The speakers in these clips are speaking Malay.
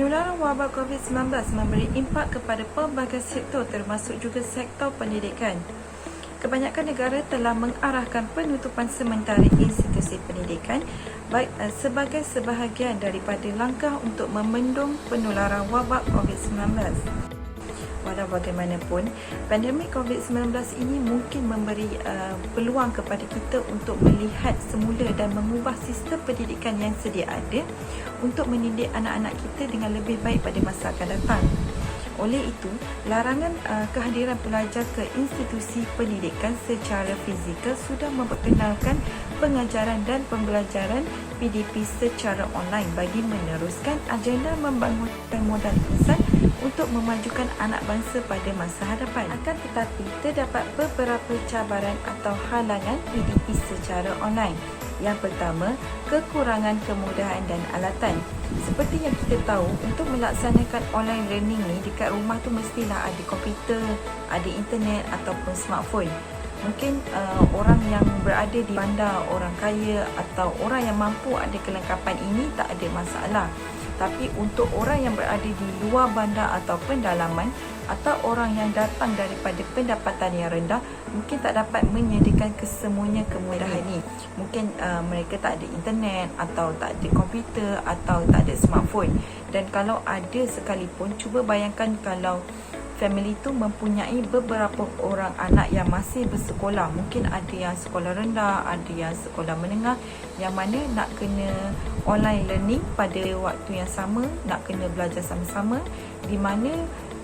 Penularan wabak COVID-19 memberi impak kepada pelbagai sektor termasuk juga sektor pendidikan. Kebanyakan negara telah mengarahkan penutupan sementara institusi pendidikan sebagai sebahagian daripada langkah untuk membendung penularan wabak COVID-19. Walau bagaimanapun, pandemik COVID-19 ini mungkin memberi peluang kepada kita untuk melihat semula dan mengubah sistem pendidikan yang sedia ada untuk mendidik anak-anak kita dengan lebih baik pada masa akan datang. Oleh itu, larangan kehadiran pelajar ke institusi pendidikan secara fizikal sudah memperkenalkan pengajaran dan pembelajaran PDP secara online bagi meneruskan agenda membangunkan modal insan untuk memajukan anak bangsa pada masa hadapan. Akan tetapi, terdapat beberapa cabaran atau halangan PDP secara online. Yang pertama, kekurangan kemudahan dan alatan. Seperti yang kita tahu, untuk melaksanakan online learning ni dekat rumah tu mestilah ada komputer, ada internet ataupun smartphone. Mungkin orang yang berada di bandar, orang kaya atau orang yang mampu ada kelengkapan ini tak ada masalah. Tapi untuk orang yang berada di luar bandar atau pendalaman atau orang yang datang daripada pendapatan yang rendah mungkin tak dapat menyediakan kesemuanya kemudahan ini. Mungkin mereka tak ada internet atau tak ada komputer atau tak ada smartphone. Dan kalau ada sekalipun, cuba bayangkan kalau family tu mempunyai beberapa orang anak yang masih bersekolah. Mungkin ada yang sekolah rendah, ada yang sekolah menengah, yang mana nak kena online learning pada waktu yang sama, nak kena belajar sama-sama, di mana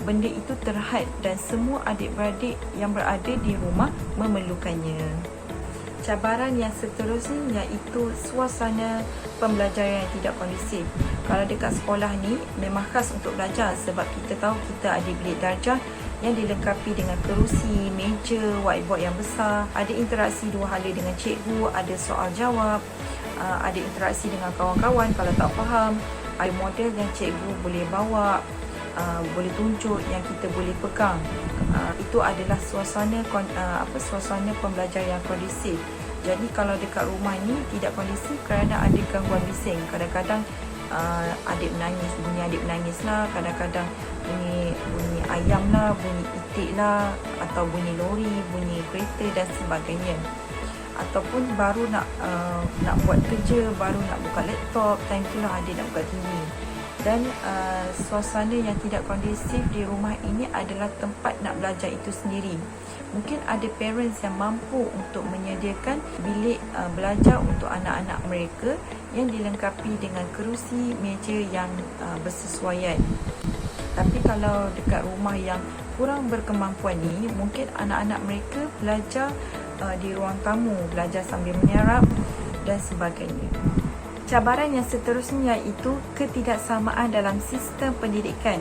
benda itu terhad dan semua adik-beradik yang berada di rumah memerlukannya. Cabaran yang seterusnya iaitu suasana pembelajaran yang tidak kondusif. Kalau dekat sekolah ni memang khas untuk belajar sebab kita tahu kita ada bilik darjah yang dilengkapi dengan kerusi, meja, whiteboard yang besar, ada interaksi dua hala dengan cikgu, ada soal jawab, ada interaksi dengan kawan-kawan kalau tak faham, ada model yang cikgu boleh bawa, boleh tunjuk yang kita boleh pegang. Itu adalah suasana pembelajaran yang kondusif. Jadi kalau dekat rumah ni tidak kondusif kerana ada gangguan bising. Kadang-kadang bunyi adik menangis lah, kadang-kadang bunyi ayam lah, bunyi itik lah, atau bunyi lori, bunyi kereta dan sebagainya. Ataupun baru nak buat kerja, baru nak buka laptop, time tu lah adik nak buka TV. Dan suasana yang tidak kondusif di rumah ini adalah tempat nak belajar itu sendiri. Mungkin ada parents yang mampu untuk menyediakan bilik belajar untuk anak-anak mereka yang dilengkapi dengan kerusi, meja yang bersesuaian. Tapi kalau dekat rumah yang kurang berkemampuan ni, mungkin anak-anak mereka belajar di ruang tamu, belajar sambil menyarap dan sebagainya. Cabaran yang seterusnya iaitu ketidaksamaan dalam sistem pendidikan.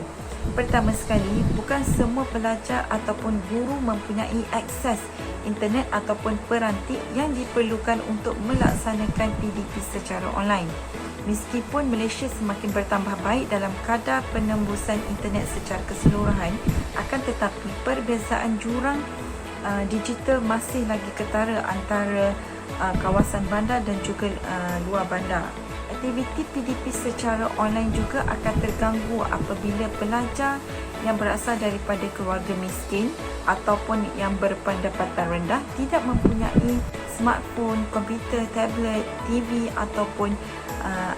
Pertama sekali, bukan semua pelajar ataupun guru mempunyai akses internet ataupun peranti yang diperlukan untuk melaksanakan PDP secara online. Meskipun Malaysia semakin bertambah baik dalam kadar penembusan internet secara keseluruhan, akan tetapi perbezaan jurang digital masih lagi ketara antara kawasan bandar dan juga luar bandar. Aktiviti PDP secara online juga akan terganggu apabila pelajar yang berasal daripada keluarga miskin ataupun yang berpendapatan rendah tidak mempunyai smartphone, komputer, tablet, TV ataupun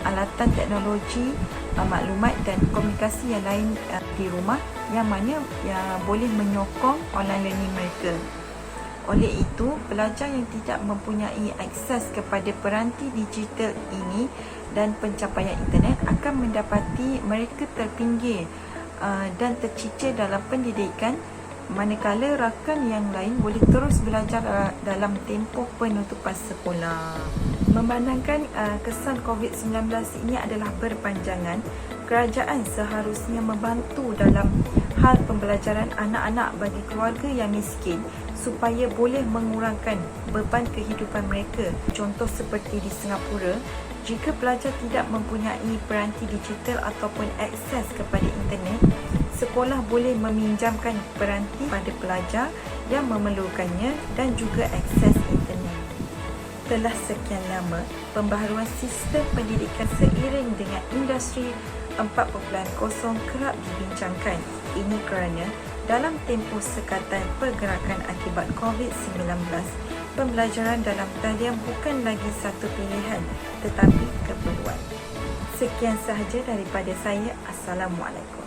alatan teknologi maklumat dan komunikasi yang lain di rumah yang mana boleh menyokong online learning mereka. Oleh itu, pelajar yang tidak mempunyai akses kepada peranti digital ini dan pencapaian internet akan mendapati mereka terpinggir dan tercicir dalam pendidikan, manakala rakan yang lain boleh terus belajar dalam tempoh penutupan sekolah. Memandangkan kesan COVID-19 ini adalah berpanjangan, kerajaan seharusnya membantu dalam hal pembelajaran anak-anak bagi keluarga yang miskin supaya boleh mengurangkan beban kehidupan mereka. Contoh seperti di Singapura, jika pelajar tidak mempunyai peranti digital ataupun akses kepada internet, sekolah boleh meminjamkan peranti pada pelajar yang memerlukannya dan juga akses internet. Telah sekian lama, pembaharuan sistem pendidikan seiring dengan industri 4.0 kerap dibincangkan. Ini kerana dalam tempoh sekatan pergerakan akibat COVID-19, pembelajaran dalam talian bukan lagi satu pilihan tetapi keperluan. Sekian sahaja daripada saya. Assalamualaikum.